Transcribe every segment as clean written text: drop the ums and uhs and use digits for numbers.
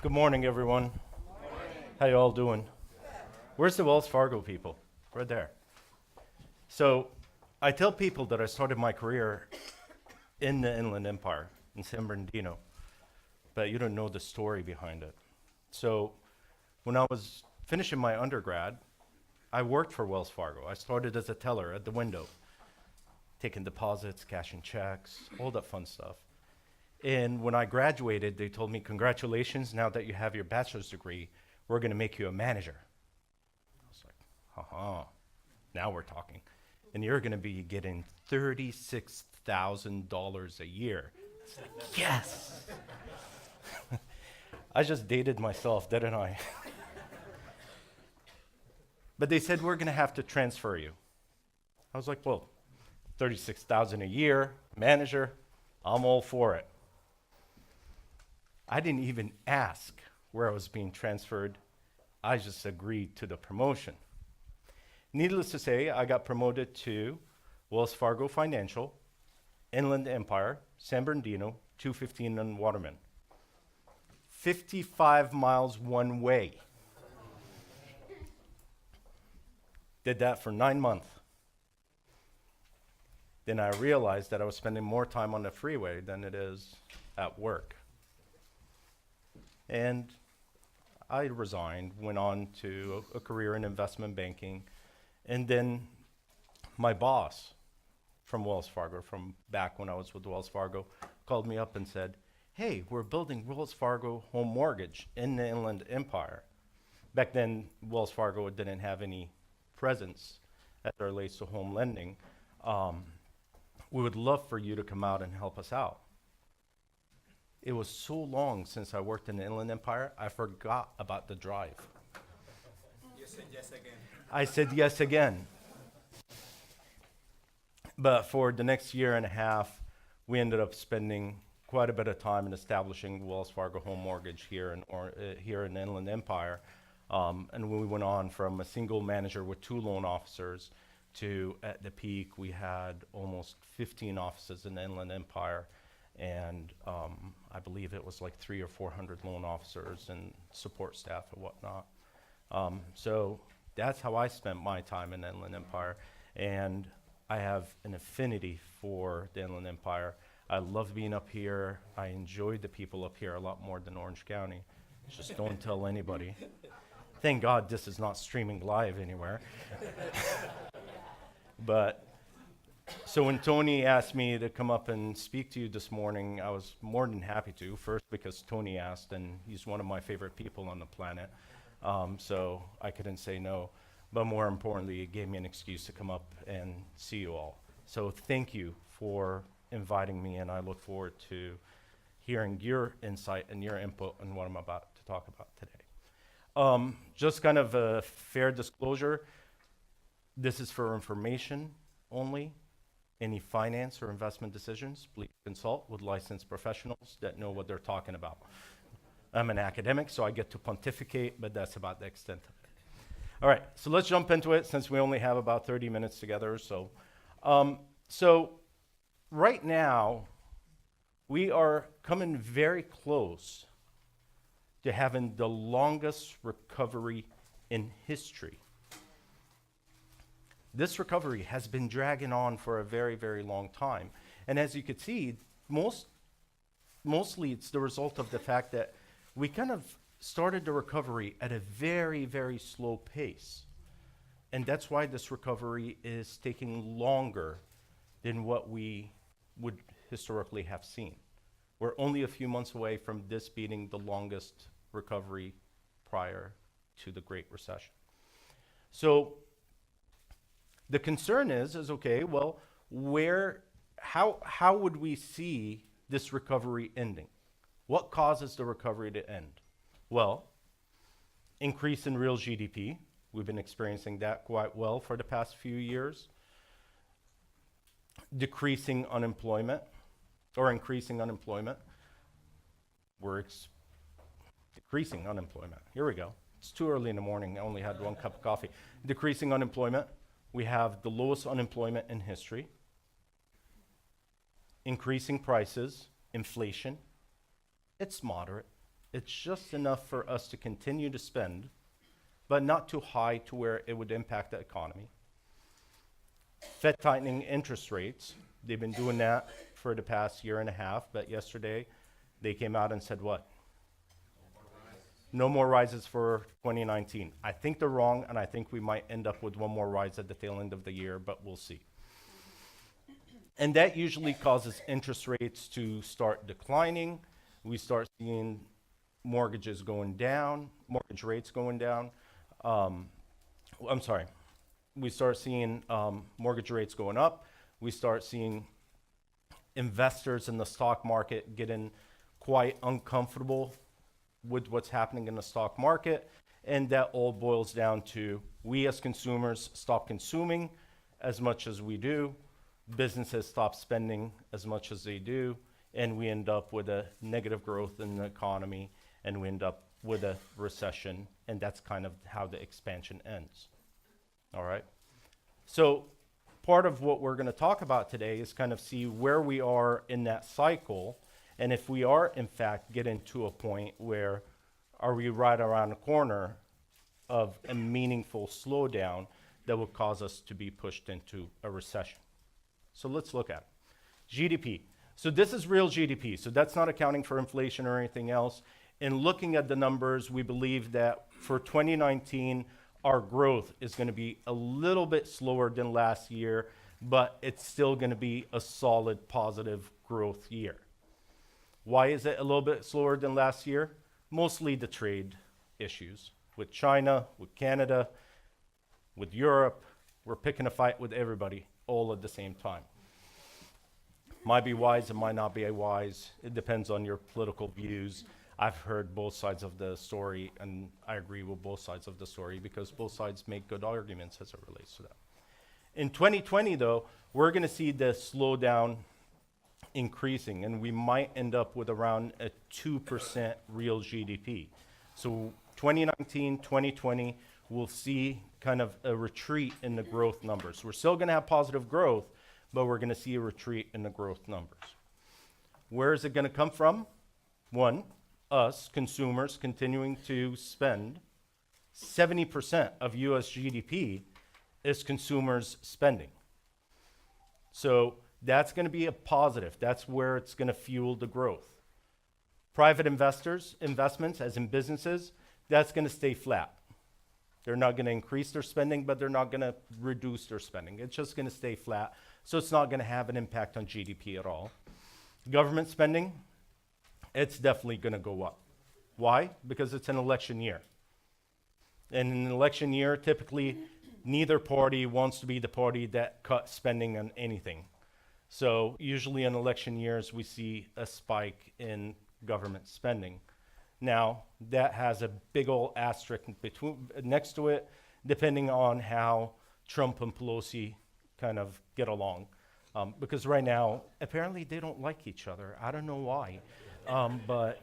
Good morning, everyone. How you all doing? Where's the Wells Fargo people? Right there. So I tell people that I started my career in the Inland Empire in San Bernardino, but you don't know the story behind it. So when I was finishing my undergrad, I worked for Wells Fargo. I started as a teller at the window, taking deposits, cashing checks, all that fun stuff. And when I graduated, they told me, congratulations, now that you have your bachelor's degree, we're going to make you a manager. I was like, haha, now we're talking. And you're going to be getting $36,000 a year. It's like, yes! I just dated myself, didn't I? But they said, we're going to have to transfer you. I was like, well, $36,000 a year, manager, I'm all for it. I didn't even ask where I was being transferred. I just agreed to the promotion. Needless to say, I got promoted to Wells Fargo Financial, Inland Empire, San Bernardino, 215 and Waterman. 55 miles one way. Did that for 9 months. Then I realized that I was spending more time on the freeway than it is at work. And I resigned, went on to a career in investment banking, and then my boss from Wells Fargo, from back when I was with Wells Fargo, called me up and said, hey, we're building Wells Fargo Home Mortgage in the Inland Empire. Back then, Wells Fargo didn't have any presence as it relates to home lending. We would love for you to come out and help us out. It was so long since I worked in the Inland Empire, I forgot about the drive. You said yes again. I said yes again. But for the next year and a half, we ended up spending quite a bit of time in establishing Wells Fargo Home Mortgage here in the Inland Empire. And we went on from a single manager with 2 loan officers to, at the peak, we had almost 15 offices in the Inland Empire. And I believe it was like 300 or 400 loan officers and support staff and whatnot. So that's how I spent my time in the Inland Empire. And I have an affinity for the Inland Empire. I love being up here. I enjoyed the people up here a lot more than Orange County. Just don't tell anybody. Thank God this is not streaming live anywhere. But so when Tony asked me to come up and speak to you this morning, I was more than happy to. First, because Tony asked, and he's one of my favorite people on the planet. So I couldn't say no. But more importantly, it gave me an excuse to come up and see you all. So thank you for inviting me, and I look forward to hearing your insight and your input on what I'm about to talk about today. Just kind of a fair disclosure, this is for information only. Any finance or investment decisions, please consult with licensed professionals that know what they're talking about. I'm an academic, so I get to pontificate, but that's about the extent of it. All right, so let's jump into it since we only have about 30 minutes together or so. So right now, we are coming very close to having the longest recovery in history. This recovery has been dragging on for a very, very long time. And as you could see, mostly it's the result of the fact that we kind of started the recovery at a very, very slow pace. And that's why this recovery is taking longer than what we would historically have seen. We're only a few months away from this being the longest recovery prior to the Great Recession. So the concern is okay, well, how would we see this recovery ending? What causes the recovery to end? Well, increase in real GDP. We've been experiencing that quite well for the past few years. Decreasing unemployment, or increasing unemployment. We're decreasing unemployment. Here we go. It's too early in the morning. I only had 1 cup of coffee. Decreasing unemployment. We have the lowest unemployment in history. Increasing prices, inflation. It's moderate. It's just enough for us to continue to spend, but not too high to where it would impact the economy. Fed tightening interest rates, they've been doing that for the past year and a half, but yesterday they came out and said what? No more rises for 2019. I think they're wrong, and I think we might end up with one more rise at the tail end of the year, but we'll see. And that usually causes interest rates to start declining. We start seeing mortgages going down, mortgage rates going down. We start seeing mortgage rates going up. We start seeing investors in the stock market getting quite uncomfortable with what's happening in the stock market. And that all boils down to we as consumers stop consuming as much as we do. Businesses stop spending as much as they do. And we end up with a negative growth in the economy. And we end up with a recession. And that's kind of how the expansion ends. All right. So part of what we're going to talk about today is kind of see where we are in that cycle. And if we are, in fact, getting to a point where are we right around the corner of a meaningful slowdown that will cause us to be pushed into a recession. So let's look at it. GDP. So this is real GDP. So that's not accounting for inflation or anything else. In looking at the numbers, we believe that for 2019, our growth is going to be a little bit slower than last year, but it's still going to be a solid positive growth year. Why is it a little bit slower than last year? Mostly the trade issues with China, with Canada, with Europe. We're picking a fight with everybody all at the same time. Might be wise, it might not be wise. It depends on your political views. I've heard both sides of the story, and I agree with both sides of the story because both sides make good arguments as it relates to that. In 2020, though, we're going to see the slowdown increasing, and we might end up with around a 2% real GDP. So 2019, 2020, we'll see kind of a retreat in the growth numbers. We're still going to have positive growth, but we're going to see a retreat in the growth numbers. Where is it going to come from? One, us, consumers, continuing to spend. 70% of US GDP is consumers spending. So that's going to be a positive. That's where it's going to fuel the growth. Private investors, investments, as in businesses, that's going to stay flat. They're not going to increase their spending, but they're not going to reduce their spending. It's just going to stay flat. So it's not going to have an impact on GDP at all. Government spending, it's definitely going to go up. Why? Because it's an election year. And in an election year, typically, neither party wants to be the party that cuts spending on anything. So usually in election years, we see a spike in government spending. Now, that has a big old asterisk next to it, depending on how Trump and Pelosi kind of get along. Because right now, apparently they don't like each other. I don't know why. But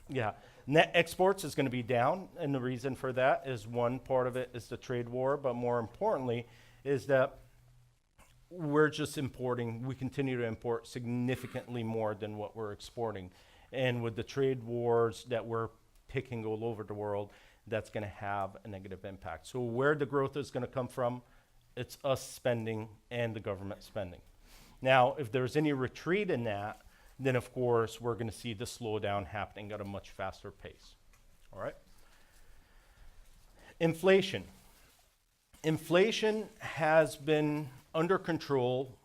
yeah, net exports is going to be down. And the reason for that is one part of it is the trade war. But more importantly is that we're just importing, we continue to import significantly more than what we're exporting. And with the trade wars that we're picking all over the world, that's going to have a negative impact. So where the growth is going to come from, it's us spending and the government spending. Now, if there's any retreat in that, then of course we're going to see the slowdown happening at a much faster pace. All right? Inflation. Inflation has been under control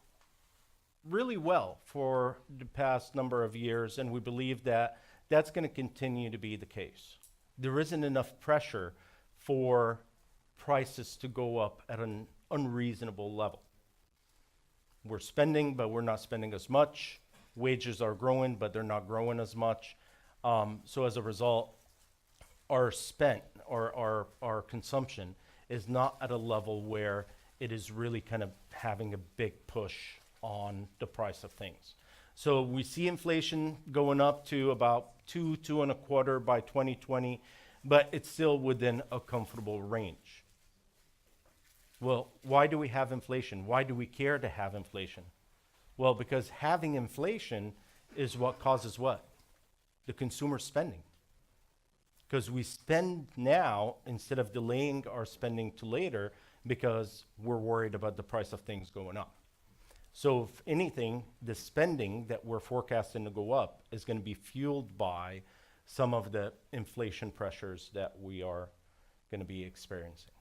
really well for the past number of years, and we believe that that's going to continue to be the case. There isn't enough pressure for prices to go up at an unreasonable level. We're spending, but we're not spending as much. Wages are growing, but they're not growing as much. So as a result, our spent or our consumption is not at a level where it is really kind of having a big push on the price of things. So we see inflation going up to about 2.25 by 2020, but it's still within a comfortable range. Well, why do we have inflation? Why do we care to have inflation? Well, because having inflation is what causes what? The consumer spending. because we spend now instead of delaying our spending to later because we're worried about the price of things going up. So if anything, the spending that we're forecasting to go up is going to be fueled by some of the inflation pressures that we are going to be experiencing.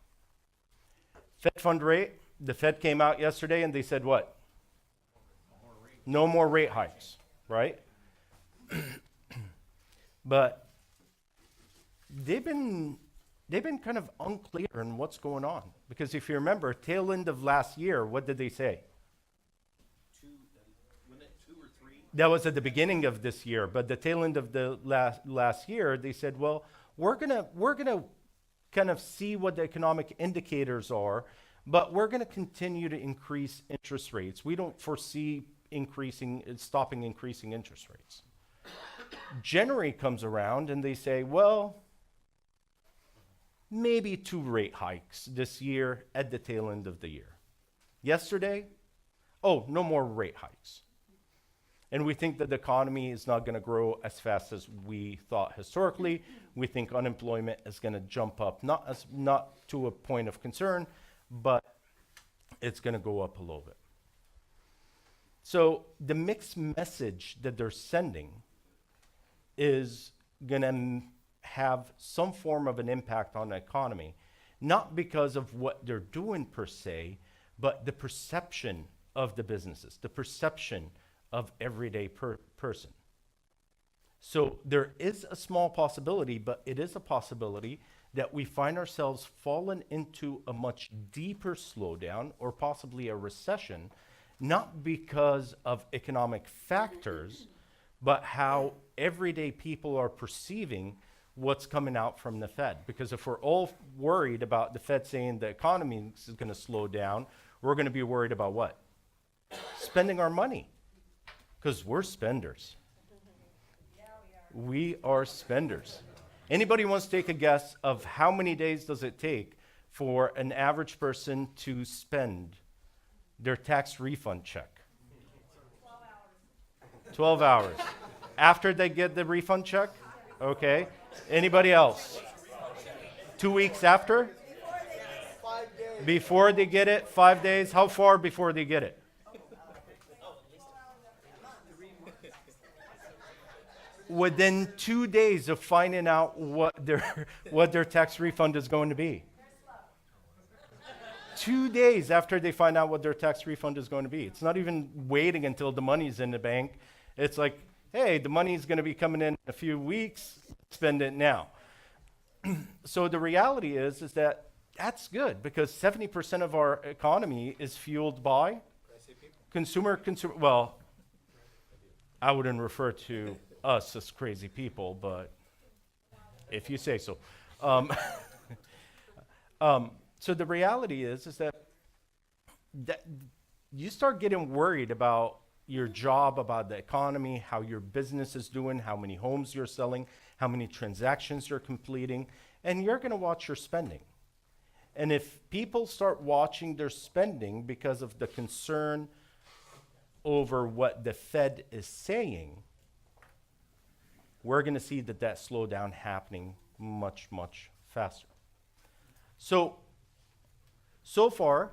Fed fund rate, the Fed came out yesterday and they said what? No more rate hikes, right? But they've been kind of unclear in what's going on. Because if you remember, tail end of last year, what did they say? Two or three. That was at the beginning of this year, but the tail end of the last year, they said, well, we're gonna kind of see what the economic indicators are, but we're gonna continue to increase interest rates. We don't foresee stopping increasing interest rates. January comes around and they say, well, maybe 2 rate hikes this year at the tail end of the year. Yesterday, oh, no more rate hikes. And we think that the economy is not going to grow as fast as we thought historically. We think unemployment is going to jump up, not to a point of concern, but it's going to go up a little bit. So the mixed message that they're sending is going to have some form of an impact on the economy, not because of what they're doing per se, but the perception of the businesses, the perception of everyday person. So there is a small possibility, but it is a possibility that we find ourselves fallen into a much deeper slowdown or possibly a recession, not because of economic factors, but how everyday people are perceiving what's coming out from the Fed. Because if we're all worried about the Fed saying the economy is going to slow down, we're going to be worried about what? Spending our money. Because we're spenders. We are spenders. Anybody wants to take a guess of how many days does it take for an average person to spend their tax refund check? 12 hours. After they get the refund check? Okay. Anybody else? 2 weeks after? 5 days. Before they get it? 5 days? How far before they get it? Within 2 days of finding out what their tax refund is going to be. 2 days after they find out what their tax refund is going to be. It's not even waiting until the money's in the bank. It's like, hey, the money's going to be coming in a few weeks, spend it now. So the reality is that that's good because 70% of our economy is fueled by consumer. Well, I wouldn't refer to us as crazy people, but if you say so. So the reality is that you start getting worried about your job, about the economy, how your business is doing, how many homes you're selling, how many transactions you're completing, and you're going to watch your spending. And if people start watching their spending because of the concern over what the Fed is saying, we're going to see that slowdown happening much, much faster. So far,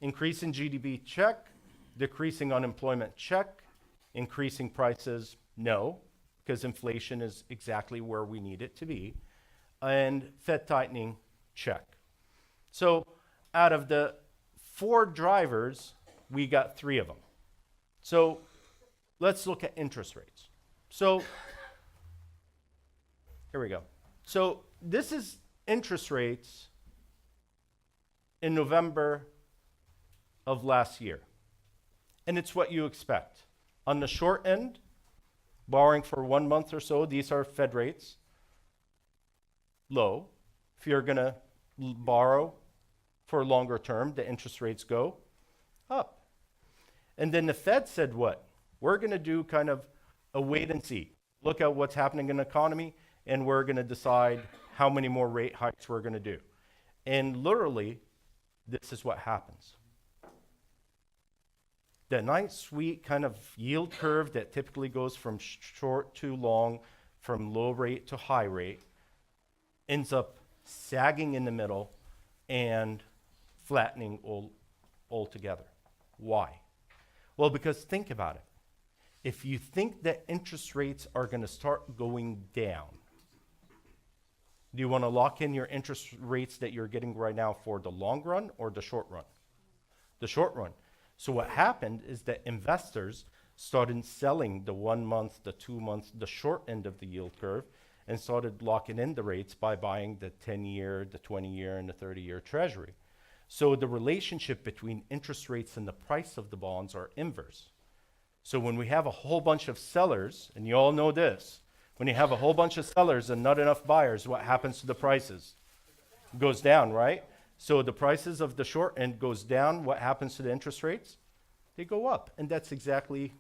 increasing GDP, check. Decreasing unemployment, check. Increasing prices, no, because inflation is exactly where we need it to be. And Fed tightening, check. So out of the 4 drivers, we got 3 of them. So let's look at interest rates. So here we go. So this is interest rates in November of last year. And it's what you expect. On the short end, borrowing for 1 month or so, these are Fed rates, low. If you're going to borrow for a longer term, the interest rates go up. And then the Fed said what? We're going to do kind of a wait and see. Look at what's happening in the economy, and we're going to decide how many more rate hikes we're going to do. And literally, this is what happens. The nice, sweet kind of yield curve that typically goes from short to long, from low rate to high rate, ends up sagging in the middle and flattening altogether. Why? Well, because think about it. If you think that interest rates are going to start going down, do you want to lock in your interest rates that you're getting right now for the long run or the short run? The short run. So what happened is that investors started selling the 1 month, the 2 months, the short end of the yield curve, and started locking in the rates by buying the 10-year, the 20-year, and the 30-year treasury. So the relationship between interest rates and the price of the bonds are inverse. So when we have a whole bunch of sellers, and you all know this, when you have a whole bunch of sellers and not enough buyers, what happens to the prices? It goes down, right? So the prices of the short end goes down. What happens to the interest rates? They go up. And that's exactly,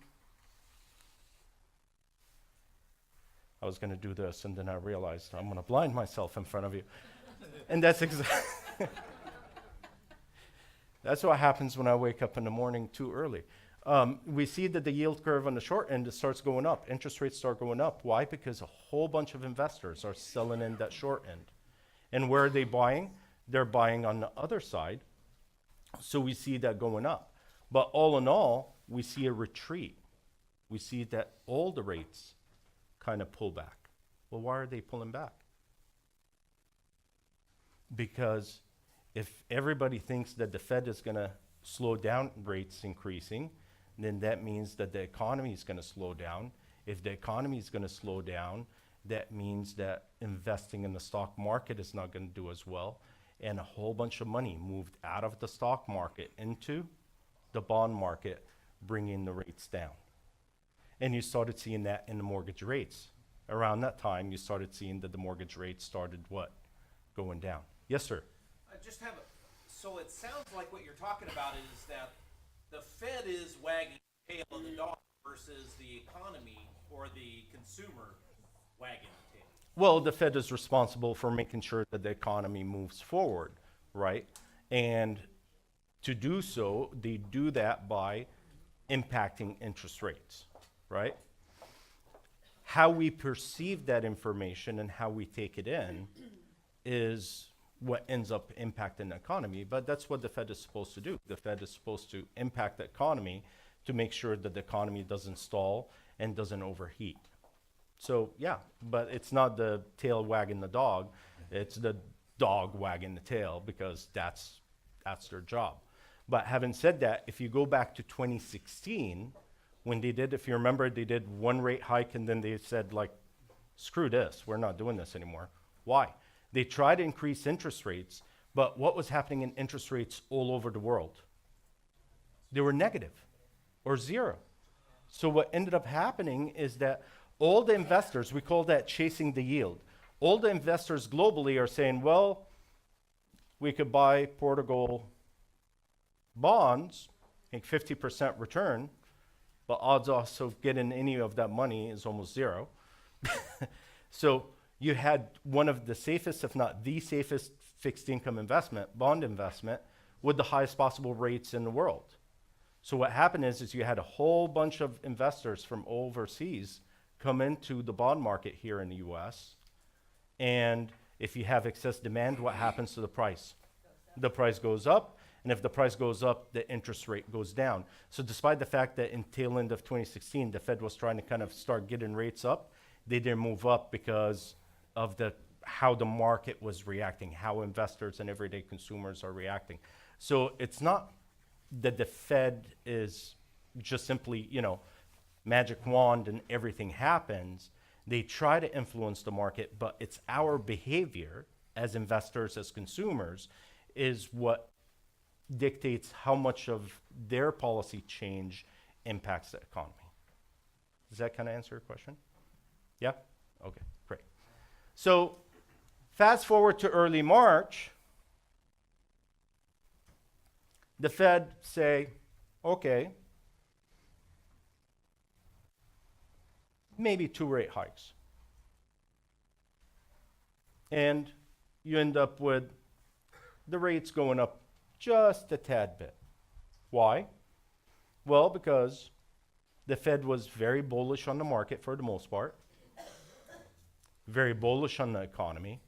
I was going to do this, and then I realized I'm going to blind myself in front of you. And that's exactly, that's what happens when I wake up in the morning too early. We see that the yield curve on the short end starts going up. Interest rates start going up. Why? Because a whole bunch of investors are selling in that short end. And where are they buying? They're buying on the other side. So we see that going up. But all in all, we see a retreat. We see that all the rates kind of pull back. Well, why are they pulling back? Because if everybody thinks that the Fed is going to slow down rates increasing, then that means that the economy is going to slow down. If the economy is going to slow down, that means that investing in the stock market is not going to do as well. And a whole bunch of money moved out of the stock market into the bond market, bringing the rates down. And you started seeing that in the mortgage rates. Around that time, you started seeing that the mortgage rates started what? Going down. Yes, sir. I just have so it sounds like what you're talking about is that the Fed is wagging the tail of the dog versus the economy or the consumer wagging the tail. Well, the Fed is responsible for making sure that the economy moves forward, right? And to do so, they do that by impacting interest rates, right? How we perceive that information and how we take it in is what ends up impacting the economy, but that's what the Fed is supposed to do. The Fed is supposed to impact the economy to make sure that the economy doesn't stall and doesn't overheat. So yeah, but it's not the tail wagging the dog, it's the dog wagging the tail, because that's their job. But having said that, if you go back to 2016, when they did, if you remember, they did one rate hike and then they said, like, screw this, we're not doing this anymore. Why? They tried to increase interest rates, but what was happening in interest rates all over the world? They were negative or zero. So what ended up happening is that all the investors, we call that chasing the yield. All the investors globally are saying, well, we could buy Portugal bonds, make 50% return, but odds also of getting any of that money is almost zero. So you had one of the safest, if not the safest, fixed income investment, bond investment, with the highest possible rates in the world. So what happened is you had a whole bunch of investors from overseas come into the bond market here in the US. And if you have excess demand, what happens to the price? The price goes up. And if the price goes up, the interest rate goes down. So despite the fact that in tail end of 2016, the Fed was trying to kind of start getting rates up, they didn't move up because of how the market was reacting, how investors and everyday consumers are reacting. So it's not that the Fed is just simply, magic wand and everything happens. They try to influence the market, but it's our behavior as investors, as consumers, is what dictates how much of their policy change impacts the economy. Does that kind of answer your question? Yeah? Okay, great. So fast forward to early March, the Fed say, okay, maybe 2 rate hikes. And you end up with the rates going up just a tad bit. Why? Well, because the Fed was very bullish on the market for the most part, very bullish on the economy,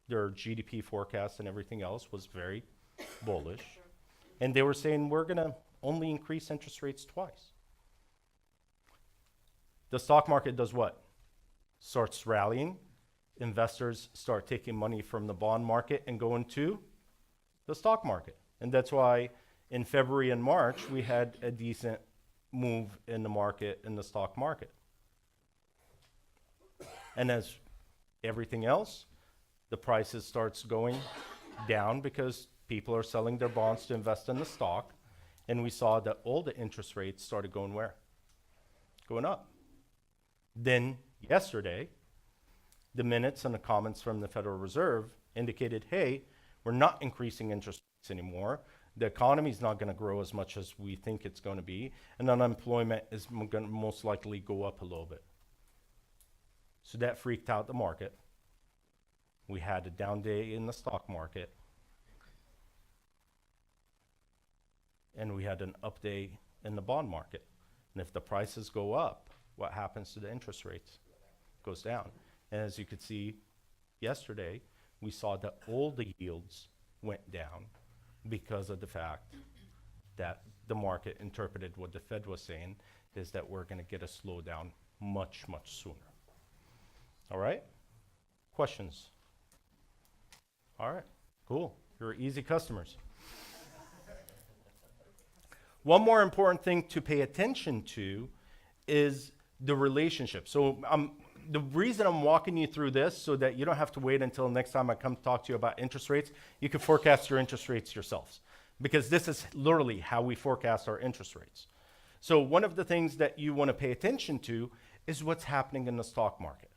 their GDP forecast and everything else was very bullish. And they were saying, we're going to only increase interest rates twice. The stock market does what? Starts rallying. Investors start taking money from the bond market and going to the stock market. And that's why in February and March, we had a decent move in the market, in the stock market. And as everything else, the prices starts going down because people are selling their bonds to invest in the stock. And we saw that all the interest rates started going where? Going up. Then yesterday, the minutes and the comments from the Federal Reserve indicated, hey, we're not increasing interest rates anymore. The economy is not going to grow as much as we think it's going to be, and unemployment is going to most likely go up a little bit. So that freaked out the market. We had a down day in the stock market, and we had an up day in the bond market. And if the prices go up, what happens to the interest rates? Goes down. And as you could see yesterday, we saw that all the yields went down because of the fact that the market interpreted what the Fed was saying is that we're going to get a slowdown much, much sooner. All right? Questions? All right, cool. You're easy customers. One more important thing to pay attention to is the relationship. So the reason I'm walking you through this so that you don't have to wait until next time I come talk to you about interest rates, you can forecast your interest rates yourselves, because this is literally how we forecast our interest rates. So one of the things that you want to pay attention to is what's happening in the stock market.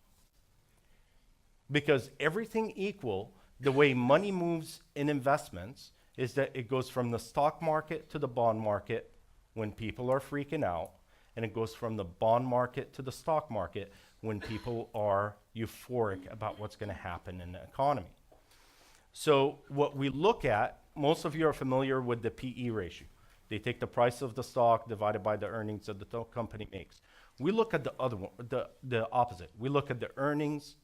Because everything equal, the way money moves in investments is that it goes from the stock market to the bond market when people are freaking out, and it goes from the bond market to the stock market when people are euphoric about what's going to happen in the economy. So what we look at, most of you are familiar with the PE ratio. They take the price of the stock divided by the earnings that the company makes. We look at the other one, the opposite. We look at the earnings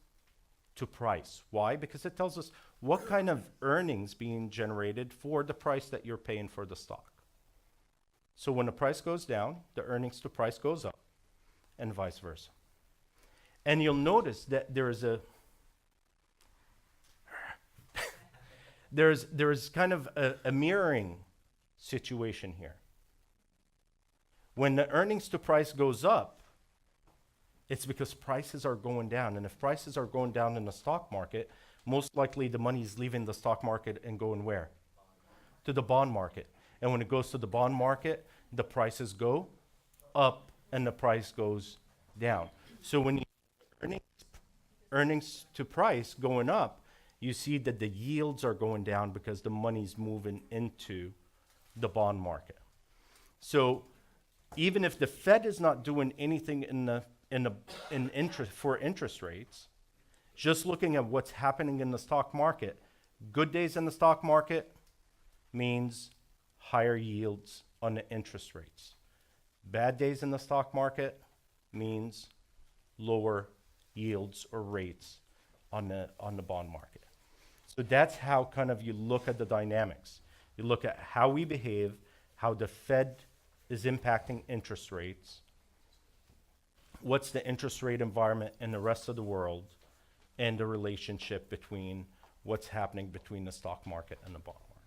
to price. Why? Because it tells us what kind of earnings being generated for the price that you're paying for the stock. So when the price goes down, the earnings to price goes up, and vice versa. And you'll notice that there's kind of a mirroring situation here. When the earnings to price goes up, it's because prices are going down. And if prices are going down in the stock market, most likely the money is leaving the stock market and going where? To the bond market. And when it goes to the bond market, the prices go up and the price goes down. So when you earnings to price going up, you see that the yields are going down because the money's moving into the bond market. So even if the Fed is not doing anything for interest rates, just looking at what's happening in the stock market, good days in the stock market means higher yields on the interest rates. Bad days in the stock market means lower yields or rates on the bond market. So that's how kind of you look at the dynamics. You look at how we behave, how the Fed is impacting interest rates, what's the interest rate environment in the rest of the world, and the relationship between what's happening between the stock market and the bond market,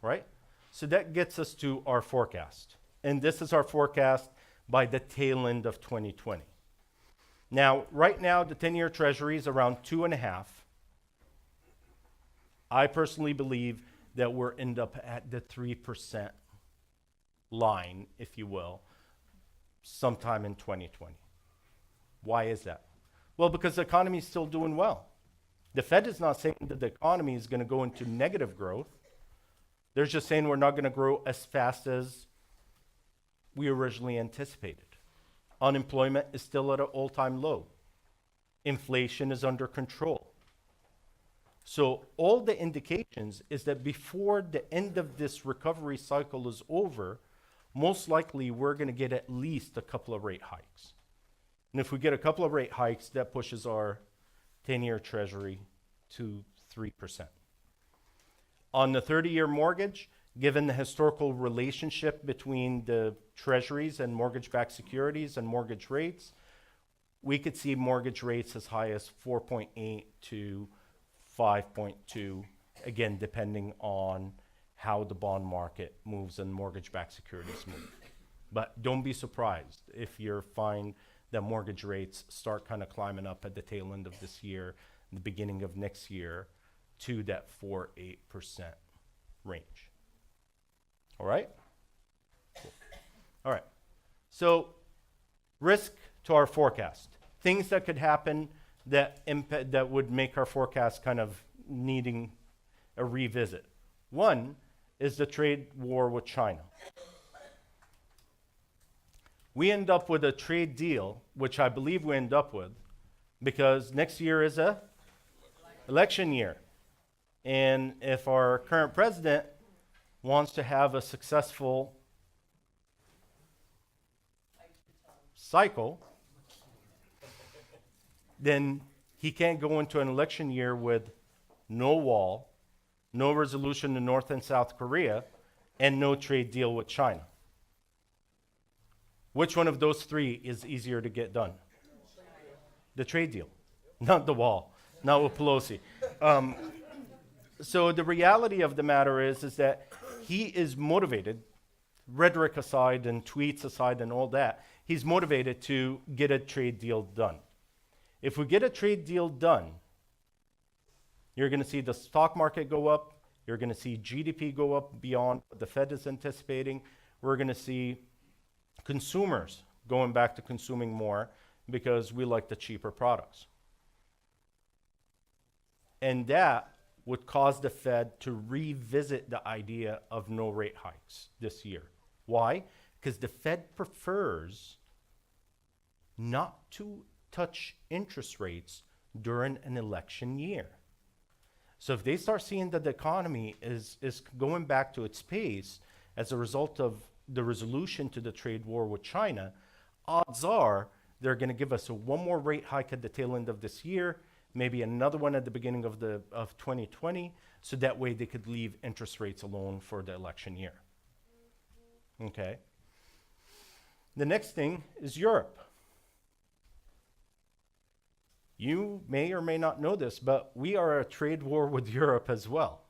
right? So that gets us to our forecast. And this is our forecast by the tail end of 2020. Now, right now, the 10-year Treasury is around 2.5. I personally believe that we'll end up at the 3% line, if you will, sometime in 2020. Why is that? Well, because the economy is still doing well. The Fed is not saying that the economy is going to go into negative growth. They're just saying we're not going to grow as fast as we originally anticipated. Unemployment is still at an all-time low. Inflation is under control. So all the indications is that before the end of this recovery cycle is over, most likely we're going to get at least a couple of rate hikes. And if we get a couple of rate hikes, that pushes our 10-year Treasury to 3%. On the 30-year mortgage, given the historical relationship between the treasuries and mortgage-backed securities and mortgage rates, we could see mortgage rates as high as 4.8 to 5.2, again, depending on how the bond market moves and mortgage-backed securities move. But don't be surprised if you find that mortgage rates start kind of climbing up at the tail end of this year, the beginning of next year, to that 4-8% range. All right? Cool. All right. So, risk to our forecast. Things that could happen that would make our forecast kind of needing a revisit. One is the trade war with China. We end up with a trade deal, which I believe we end up with, because next year is a election year. And if our current president wants to have a successful cycle, then he can't go into an election year with no wall, no resolution to North and South Korea, and no trade deal with China. Which one of those three is easier to get done? The trade deal, not the wall, not with Pelosi. So the reality of the matter is that he is motivated, rhetoric aside and tweets aside and all that, he's motivated to get a trade deal done. If we get a trade deal done, you're going to see the stock market go up, you're going to see GDP go up beyond what the Fed is anticipating, we're going to see consumers going back to consuming more because we like the cheaper products. And that would cause the Fed to revisit the idea of no rate hikes this year. Why? Because the Fed prefers not to touch interest rates during an election year. So if they start seeing that the economy is going back to its pace as a result of the resolution to the trade war with China, odds are they're going to give us one more rate hike at the tail end of this year, maybe another one at the beginning of 2020, so that way they could leave interest rates alone for the election year. Okay. The next thing is Europe. You may or may not know this, but we are at a trade war with Europe as well.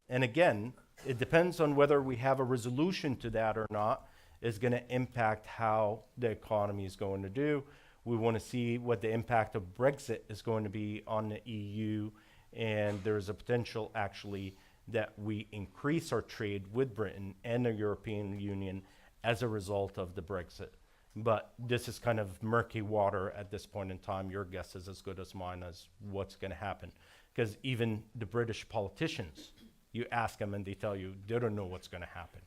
And again, it depends on whether we have a resolution to that or not, is going to impact how the economy is going to do. We want to see what the impact of Brexit is going to be on the EU, and there's a potential actually that we increase our trade with Britain and the European Union as a result of the Brexit. But this is kind of murky water at this point in time. Your guess is as good as mine as what's going to happen. Because even the British politicians, you ask them and they tell you they don't know what's going to happen.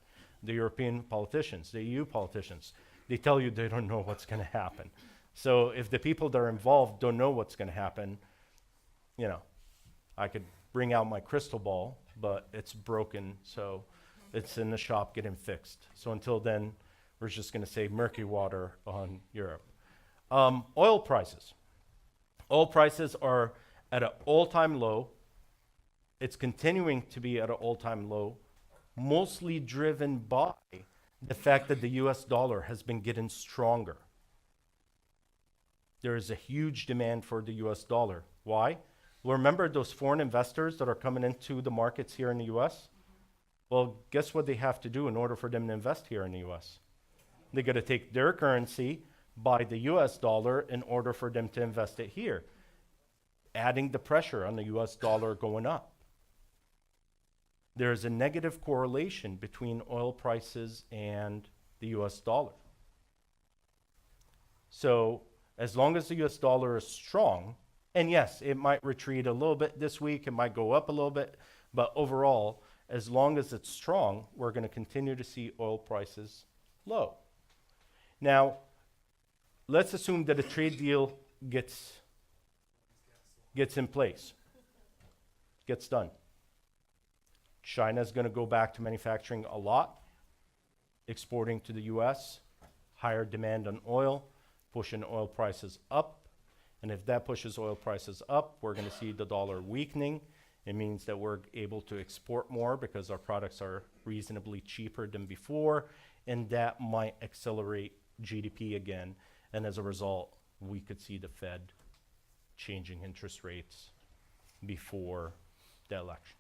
The European politicians, the EU politicians, they tell you they don't know what's going to happen. So if the people that are involved don't know what's going to happen, you know, I could bring out my crystal ball, but it's broken, so it's in the shop getting fixed. So until then, we're just going to say murky water on Europe. Oil prices. Oil prices are at an all-time low. It's continuing to be at an all-time low, mostly driven by the fact that the US dollar has been getting stronger. There is a huge demand for the US dollar. Why? Well, remember those foreign investors that are coming into the markets here in the US? Well, guess what they have to do in order for them to invest here in the US? They got to take their currency, buy the US dollar in order for them to invest it here, adding the pressure on the US dollar going up. There is a negative correlation between oil prices and the US dollar. So as long as the US dollar is strong, and yes, it might retreat a little bit this week, it might go up a little bit, but overall, as long as it's strong, we're going to continue to see oil prices low. Now, let's assume that a trade deal gets in place, gets done. China's going to go back to manufacturing a lot, exporting to the US, higher demand on oil, pushing oil prices up. And if that pushes oil prices up, we're going to see the dollar weakening. It means that we're able to export more because our products are reasonably cheaper than before, and that might accelerate GDP again. And as a result, we could see the Fed changing interest rates before the election.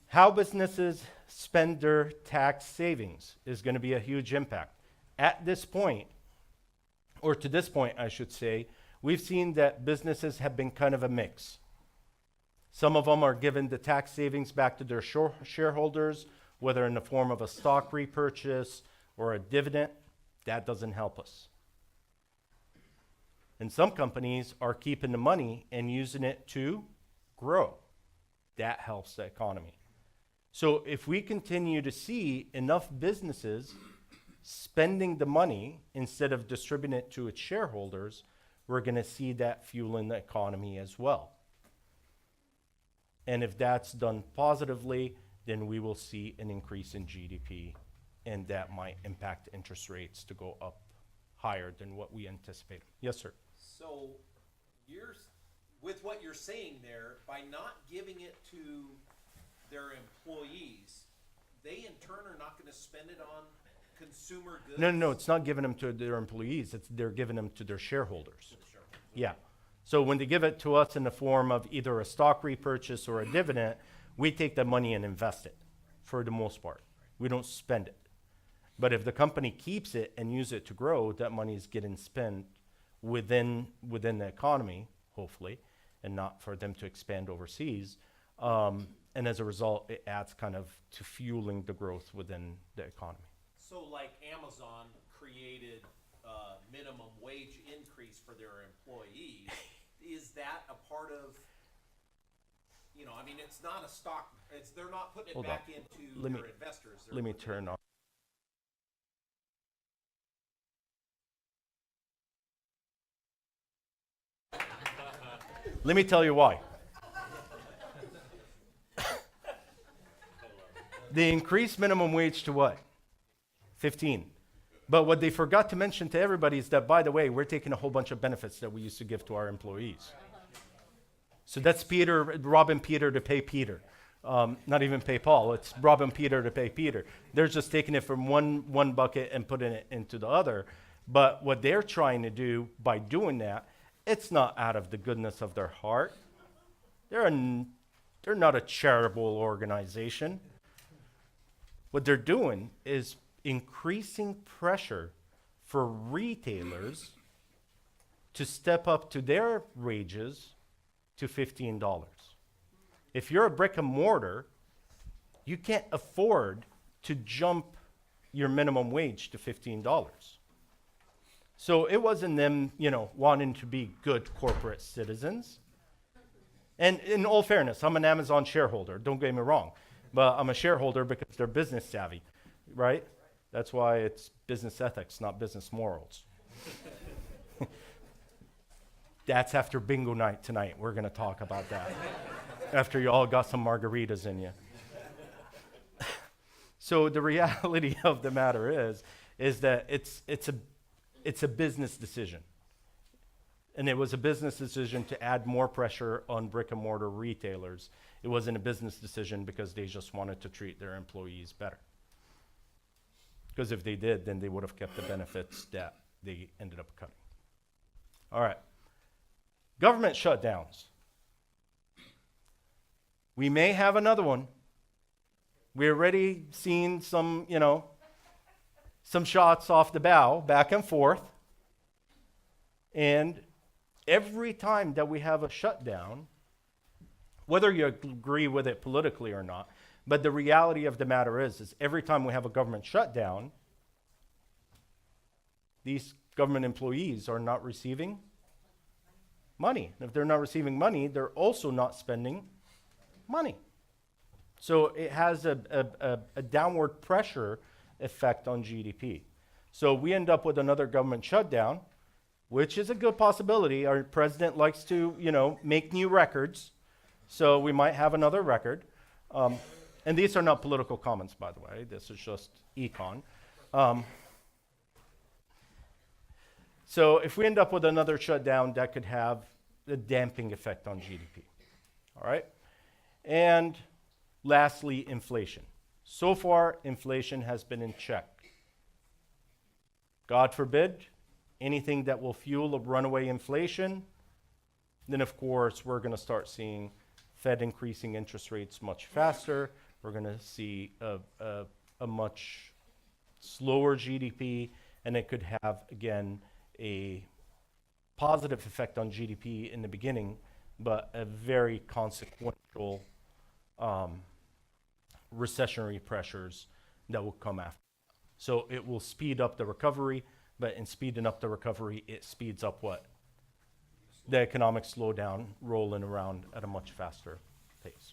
How businesses spend their tax savings is going to be a huge impact. At this point, or to this point, I should say, we've seen that businesses have been kind of a mix. Some of them are giving the tax savings back to their shareholders, whether in the form of a stock repurchase or a dividend. That doesn't help us. And some companies are keeping the money and using it to grow. That helps the economy. So if we continue to see enough businesses spending the money instead of distributing it to its shareholders, we're going to see that fueling the economy as well. And if that's done positively, then we will see an increase in GDP, and that might impact interest rates to go up higher than what we anticipate. Yes, sir. So with what you're saying there, by not giving it to their employees, they in turn are not going to spend it on consumer goods? No, it's not giving them to their employees. They're giving them to their shareholders. Yeah. So when they give it to us in the form of either a stock repurchase or a dividend, we take that money and invest it for the most part. We don't spend it. But if the company keeps it and use it to grow, that money is getting spent within the economy, hopefully, and not for them to expand overseas. And as a result, it adds kind of to fueling the growth within the economy. So like Amazon created a minimum wage increase for their employees, is that a part of, I mean, it's not a stock, they're not putting it back into their investors. Let me turn on. Let me tell you why. They increased minimum wage to what? 15. But what they forgot to mention to everybody is that, by the way, we're taking a whole bunch of benefits that we used to give to our employees. So that's robbing Peter to pay Peter. Not even pay Paul. It's robbing Peter to pay Peter. They're just taking it from one bucket and putting it into the other. But what they're trying to do by doing that, it's not out of the goodness of their heart. They're not a charitable organization. What they're doing is increasing pressure for retailers to step up to their wages to $15. If you're a brick and mortar, you can't afford to jump your minimum wage to $15. So it wasn't them, wanting to be good corporate citizens. And in all fairness, I'm an Amazon shareholder, don't get me wrong. But I'm a shareholder because they're business savvy, right? That's why it's business ethics, not business morals. That's after bingo night tonight. We're going to talk about that. After you all got some margaritas in you. So the reality of the matter is that it's a business decision. And it was a business decision to add more pressure on brick and mortar retailers. It wasn't a business decision because they just wanted to treat their employees better. Because if they did, then they would have kept the benefits that they ended up cutting. All right. Government shutdowns. We may have another one. We're already seeing some shots off the bow, back and forth. And every time that we have a shutdown, whether you agree with it politically or not, but the reality of the matter is every time we have a government shutdown, these government employees are not receiving money. And if they're not receiving money, they're also not spending money. So it has a downward pressure effect on GDP. So we end up with another government shutdown, which is a good possibility. Our president likes to, make new records. So we might have another record. And these are not political comments, by the way. This is just econ. So if we end up with another shutdown, that could have a damping effect on GDP. All right? And lastly, inflation. So far, inflation has been in check. God forbid, anything that will fuel a runaway inflation, then of course we're going to start seeing Fed increasing interest rates much faster. We're going to see a much slower GDP, and it could have, again, a positive effect on GDP in the beginning, but a very consequential recessionary pressures that will come after. So it will speed up the recovery, but in speeding up the recovery, it speeds up what? The economic slowdown rolling around at a much faster pace.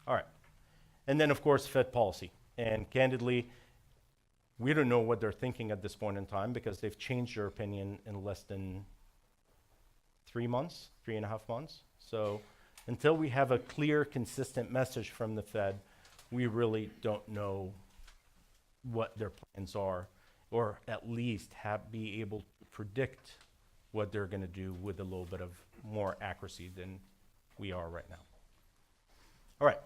All right. And then, of course, Fed policy. And candidly, we don't know what they're thinking at this point in time because they've changed their opinion in less than 3 months, 3.5 months. So until we have a clear, consistent message from the Fed, we really don't know what their plans are, or at least be able to predict what they're going to do with a little bit of more accuracy than we are right now. All right.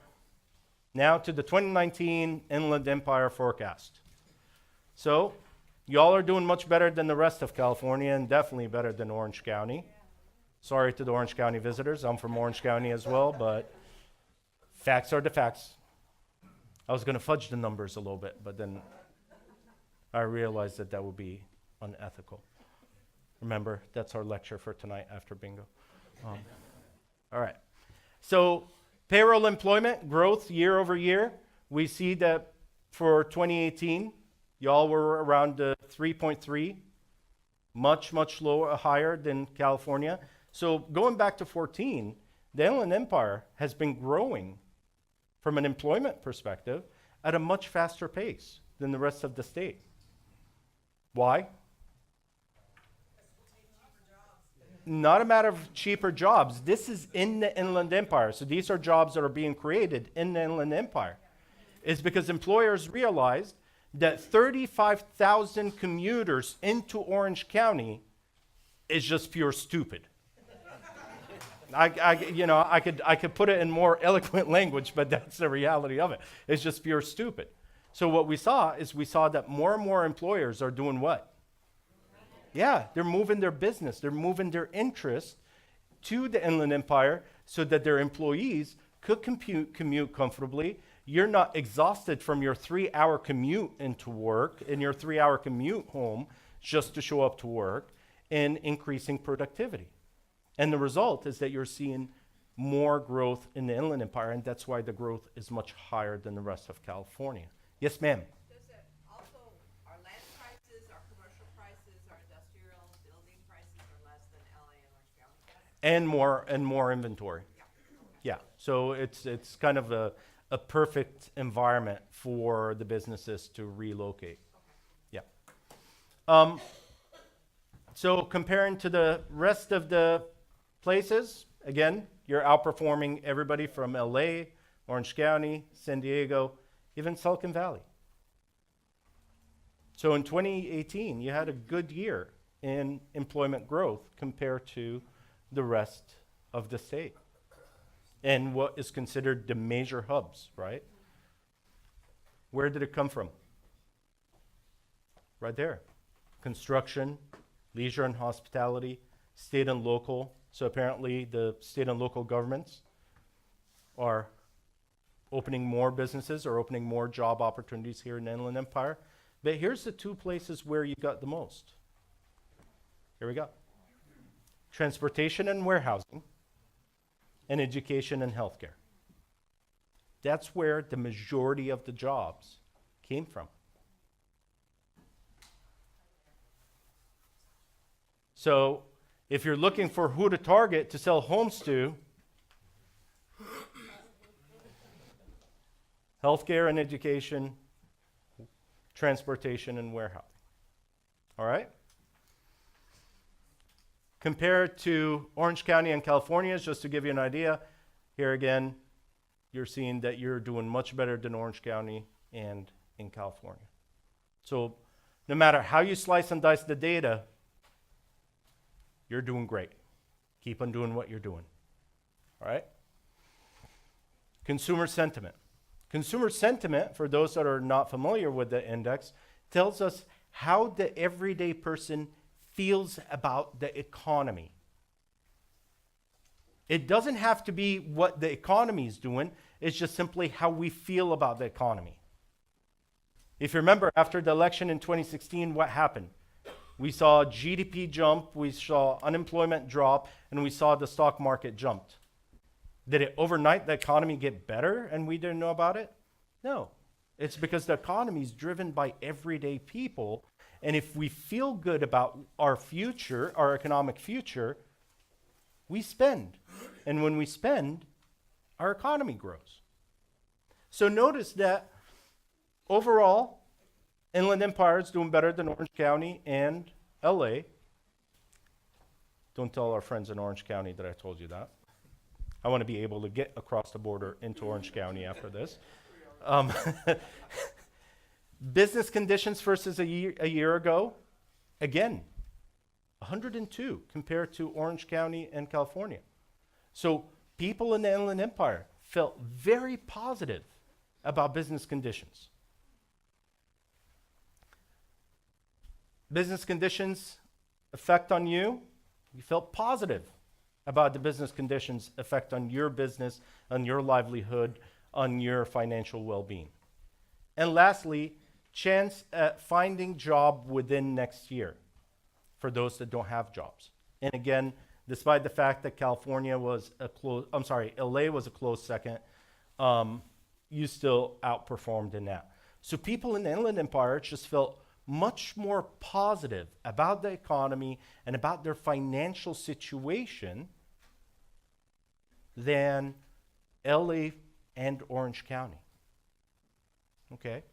Now to the 2019 Inland Empire forecast. So, y'all are doing much better than the rest of California and definitely better than Orange County. Sorry to the Orange County visitors. I'm from Orange County as well, but facts are the facts. I was going to fudge the numbers a little bit, but then I realized that that would be unethical. Remember, that's our lecture for tonight after bingo. All right. So, payroll employment growth year over year. We see that for 2018, y'all were around 3.3, much higher than California. So going back to 14, the Inland Empire has been growing from an employment perspective at a much faster pace than the rest of the state. Why? Not a matter of cheaper jobs. This is in the Inland Empire. So these are jobs that are being created in the Inland Empire. It's because employers realized that 35,000 commuters into Orange County is just pure stupid. I could put it in more eloquent language, but that's the reality of it. It's just pure stupid. So what we saw that more and more employers are doing what? Yeah, they're moving their business, they're moving their interest to the Inland Empire so that their employees could commute comfortably. You're not exhausted from your 3-hour commute into work and your 3-hour commute home just to show up to work, and increasing productivity. And the result is that you're seeing more growth in the Inland Empire, and that's why the growth is much higher than the rest of California. Yes, ma'am? Does it also, our land prices, our commercial prices, our industrial building prices are less than LA and Orange County? And more inventory. Yeah, so it's kind of a perfect environment for the businesses to relocate. Yeah. So comparing to the rest of the places, again, you're outperforming everybody from LA, Orange County, San Diego, even Silicon Valley. So in 2018, you had a good year in employment growth compared to the rest of the state and what is considered the major hubs, right? Where did it come from? Right there. Construction, leisure and hospitality, state and local. So apparently the state and local governments are opening more businesses or opening more job opportunities here in the Inland Empire. But here's the two places where you got the most. Here we go. Transportation and warehousing, and education and healthcare. That's where the majority of the jobs came from. So if you're looking for who to target to sell homes to, healthcare and education, transportation and warehousing. All right? Compared to Orange County and California, just to give you an idea, here again, you're seeing that you're doing much better than Orange County and in California. So no matter how you slice and dice the data, you're doing great. Keep on doing what you're doing. All right? Consumer sentiment. Consumer sentiment, for those that are not familiar with the index, tells us how the everyday person feels about the economy. It doesn't have to be what the economy is doing, it's just simply how we feel about the economy. If you remember, after the election in 2016, what happened? We saw GDP jump, we saw unemployment drop, and we saw the stock market jumped. Did it overnight the economy get better and we didn't know about it? No. It's because the economy is driven by everyday people. And if we feel good about our future, our economic future, we spend. And when we spend, our economy grows. So notice that overall, Inland Empire is doing better than Orange County and LA. Don't tell our friends in Orange County that I told you that. I want to be able to get across the border into Orange County after this. Business conditions versus a year ago, again, 102 compared to Orange County and California. So people in the Inland Empire felt very positive about business conditions. Business conditions effect on you, you felt positive about the business conditions effect on your business, on your livelihood, on your financial well-being. And lastly, chance at finding job within next year for those that don't have jobs. And again, despite the fact that LA was a close second, you still outperformed in that. So people in the Inland Empire just felt much more positive about the economy and about their financial situation than LA and Orange County. Okay?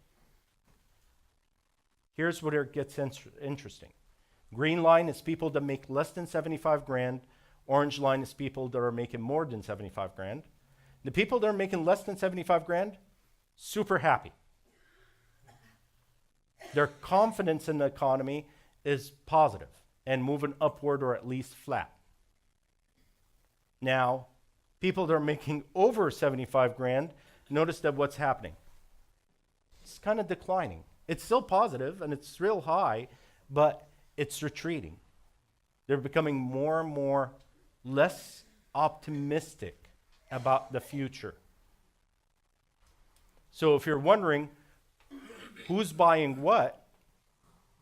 Here's where it gets interesting. Green line is people that make less than 75 grand. Orange line is people that are making more than 75 grand. The people that are making less than 75 grand, super happy. Their confidence in the economy is positive and moving upward or at least flat. Now, people that are making over 75 grand, notice that what's happening. It's kind of declining. It's still positive and it's real high, but it's retreating. They're becoming more and more less optimistic about the future. So if you're wondering who's buying what,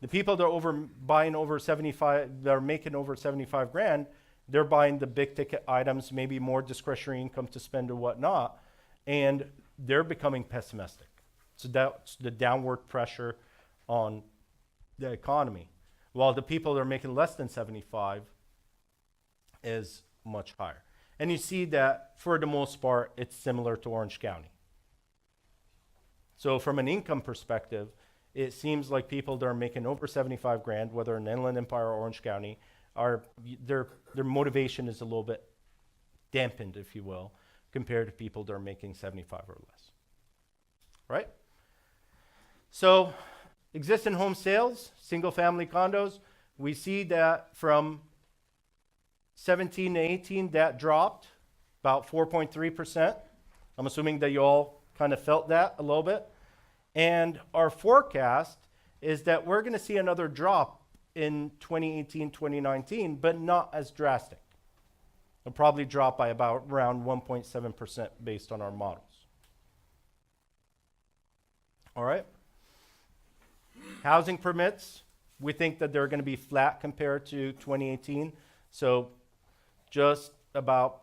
the people that are buying over 75, that are making over 75 grand, they're buying the big ticket items, maybe more discretionary income to spend or whatnot, and they're becoming pessimistic. So that's the downward pressure on the economy. While the people that are making less than 75 is much higher. And you see that for the most part, it's similar to Orange County. So from an income perspective, it seems like people that are making over 75 grand, whether in Inland Empire or Orange County, their motivation is a little bit dampened, if you will, compared to people that are making 75 or less. Right? So existing home sales, single family condos, we see that from 17 to 18, that dropped about 4.3%. I'm assuming that you all kind of felt that a little bit. And our forecast is that we're going to see another drop in 2018, 2019, but not as drastic. It'll probably drop by about around 1.7% based on our models. All right. Housing permits, we think that they're going to be flat compared to 2018. So just about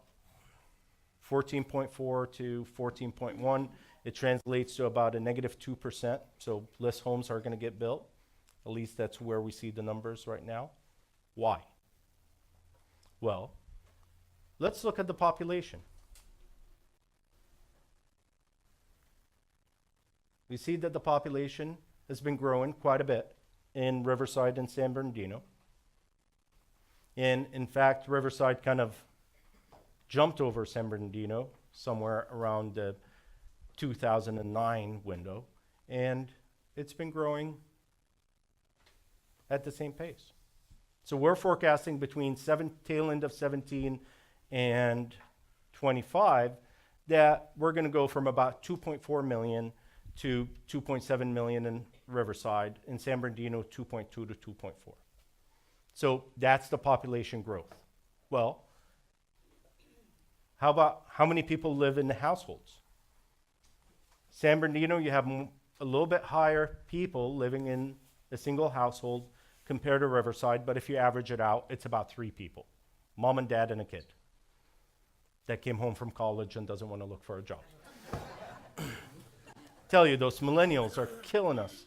14.4 to 14.1. It translates to about a negative 2%. So less homes are going to get built. At least that's where we see the numbers right now. Why? Well, let's look at the population. We see that the population has been growing quite a bit in Riverside and San Bernardino. And in fact, Riverside kind of jumped over San Bernardino somewhere around the 2009 window, and it's been growing at the same pace. So we're forecasting between tail end of 17 and 25 that we're going to go from about 2.4 million to 2.7 million in Riverside, in San Bernardino 2.2 to 2.4. So that's the population growth. Well, how about how many people live in the households? San Bernardino, you have a little bit higher people living in a single household compared to Riverside, but if you average it out, it's about 3 people, mom and dad and a kid that came home from college and doesn't want to look for a job. Tell you, those millennials are killing us.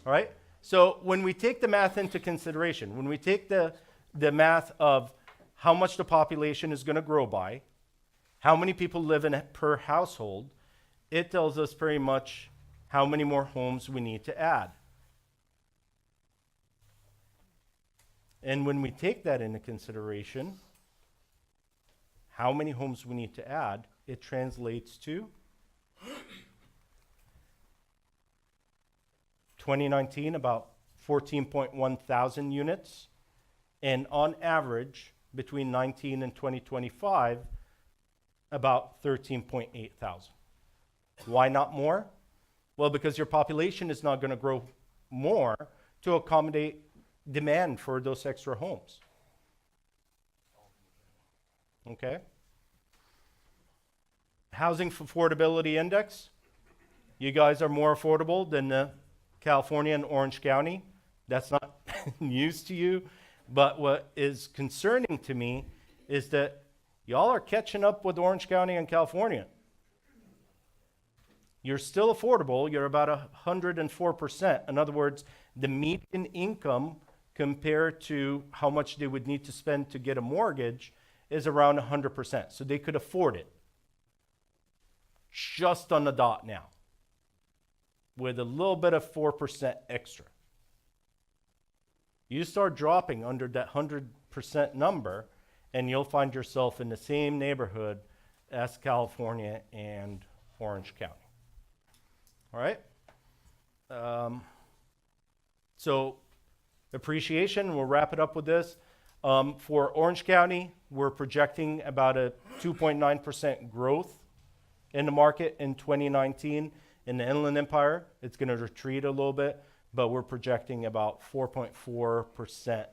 All right? So when we take the math into consideration, when we take the math of how much the population is going to grow by, how many people live in per household, it tells us pretty much how many more homes we need to add. And when we take that into consideration, how many homes we need to add, it translates to 2019, about 14.1 thousand units, and on average, between 19 and 2025, about 13.8 thousand. Why not more? Well, because your population is not going to grow more to accommodate demand for those extra homes. Okay? Housing affordability index. You guys are more affordable than California and Orange County. That's not news to you. But what is concerning to me is that y'all are catching up with Orange County and California. You're still affordable. You're about 104%. In other words, the median income compared to how much they would need to spend to get a mortgage is around 100%. So they could afford it just on the dot now with a little bit of 4% extra. You start dropping under that 100% number and you'll find yourself in the same neighborhood as California and Orange County. All right? So appreciation, we'll wrap it up with this. For Orange County, we're projecting about a 2.9% growth in the market in 2019. In the Inland Empire, it's going to retreat a little bit, but we're projecting about 4.4%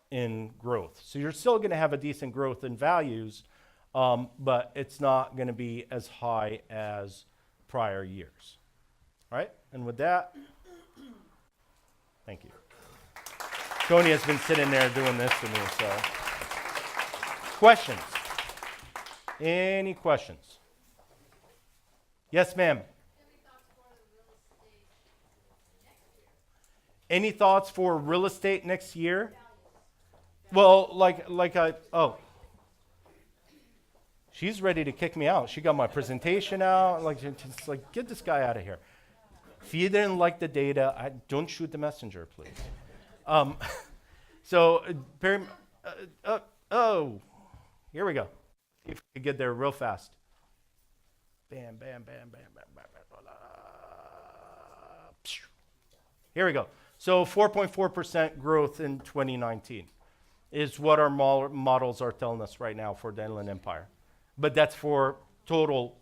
in growth. So you're still going to have a decent growth in values, but it's not going to be as high as prior years. All right? And with that, thank you. Tony has been sitting there doing this to me, so. Questions? Any questions? Yes, ma'am. Any thoughts for real estate next year? Well, she's ready to kick me out. She got my presentation out. Just get this guy out of here. If you didn't like the data, don't shoot the messenger, please. Here we go. See if we can get there real fast. Bam, bam, bam, bam, bam, bam, bam. Here we go. So 4.4% growth in 2019 is what our models are telling us right now for the Inland Empire. But that's for total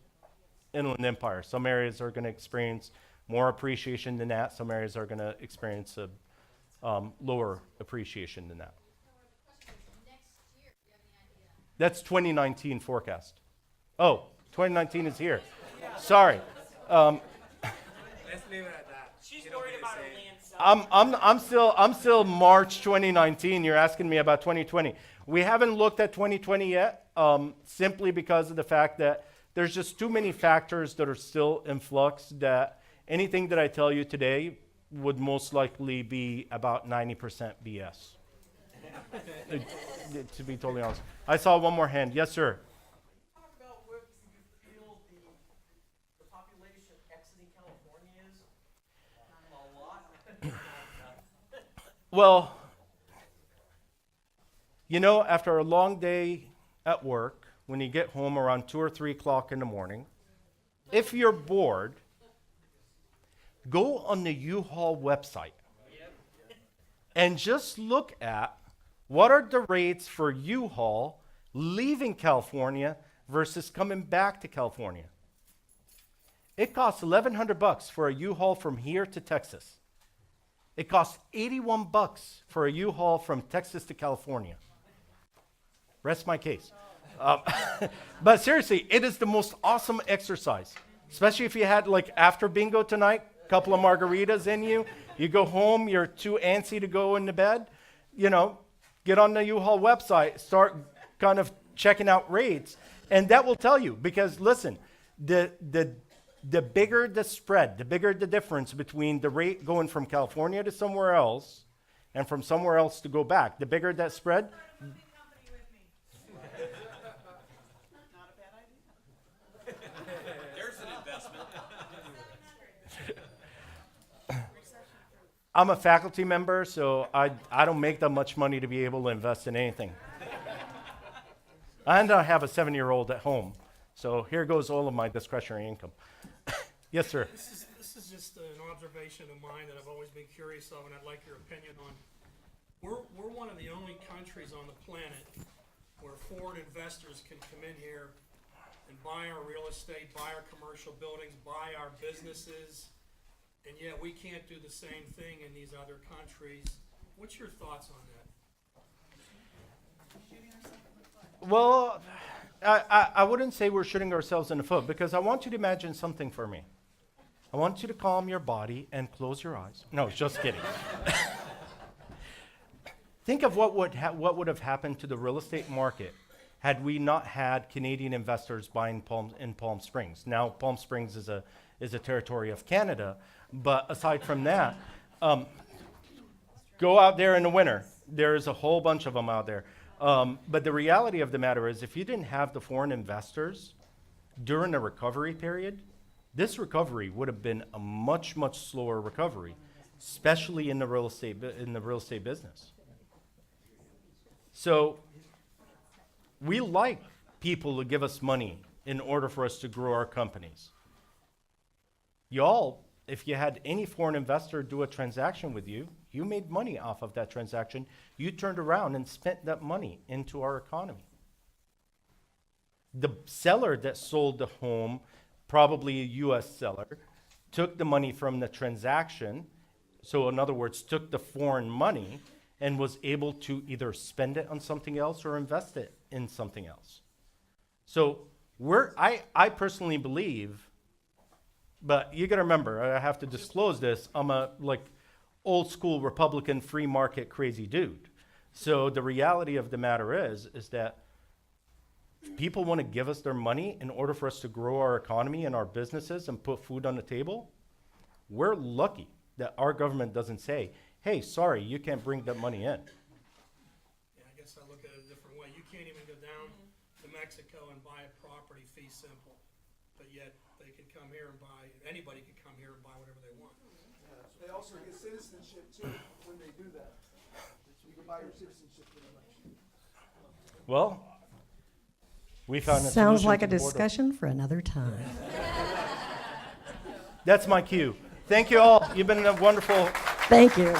Inland Empire. Some areas are going to experience more appreciation than that. Some areas are going to experience a lower appreciation than that. That's 2019 forecast. Oh, 2019 is here. Sorry. Let's leave it at that. She's worried about her land sale. I'm still March 2019. You're asking me about 2020. We haven't looked at 2020 yet, simply because of the fact that there's just too many factors that are still in flux that anything that I tell you today would most likely be about 90% BS. To be totally honest. I saw one more hand. Yes, sir. Talk about where you feel the population exiting California is. A lot. Well, you know, after a long day at work, when you get home around 2 or 3 o'clock in the morning, if you're bored, go on the U-Haul website and just look at what are the rates for U-Haul leaving California versus coming back to California. It costs $1,100 for a U-Haul from here to Texas. It costs $81 for a U-Haul from Texas to California. Rest my case. But seriously, it is the most awesome exercise, especially if you had, like, after bingo tonight, a couple of margaritas in you, you go home, you're too antsy to go into bed, you know, get on the U-Haul website, start kind of checking out rates, and that will tell you, because listen, the bigger the spread, the bigger the difference between the rate going from California to somewhere else and from somewhere else to go back, the bigger that spread. There's an investment. I'm a faculty member, so I don't make that much money to be able to invest in anything. And I have a 7-year-old at home, so here goes all of my discretionary income. Yes, sir. This is just an observation of mine that I've always been curious of, and I'd like your opinion on. We're one of the only countries on the planet where foreign investors can come in here and buy our real estate, buy our commercial buildings, buy our businesses, and yet we can't do the same thing in these other countries. What's your thoughts on that? Well, I wouldn't say we're shooting ourselves in the foot, because I want you to imagine something for me. I want you to calm your body and close your eyes. No, just kidding. Think of what would have happened to the real estate market had we not had Canadian investors buying in Palm Springs. Now, Palm Springs is a territory of Canada, but aside from that, go out there in the winter. There's a whole bunch of them out there. But the reality of the matter is, if you didn't have the foreign investors during the recovery period, this recovery would have been a much, much slower recovery, especially in the real estate business. So we like people to give us money in order for us to grow our companies. Y'all, if you had any foreign investor do a transaction with you, you made money off of that transaction. You turned around and spent that money into our economy. The seller that sold the home, probably a U.S. seller, took the money from the transaction, so in other words, took the foreign money and was able to either spend it on something else or invest it in something else. So I personally believe, but you gotta remember, I have to disclose this, I'm a old school Republican free market crazy dude. So the reality of the matter is that people want to give us their money in order for us to grow our economy and our businesses and put food on the table. We're lucky that our government doesn't say, hey, sorry, you can't bring that money in. Yeah, I guess I look at it a different way. You can't even go down to Mexico and buy a property fee simple, but yet they can come here and buy, anybody can come here and buy whatever they want. They also get citizenship too when they do that. You can buy your citizenship pretty much. Well, we found a Sounds solution like to a the border. discussion for another time. That's my cue. Thank you all. You've been wonderful. Thank you.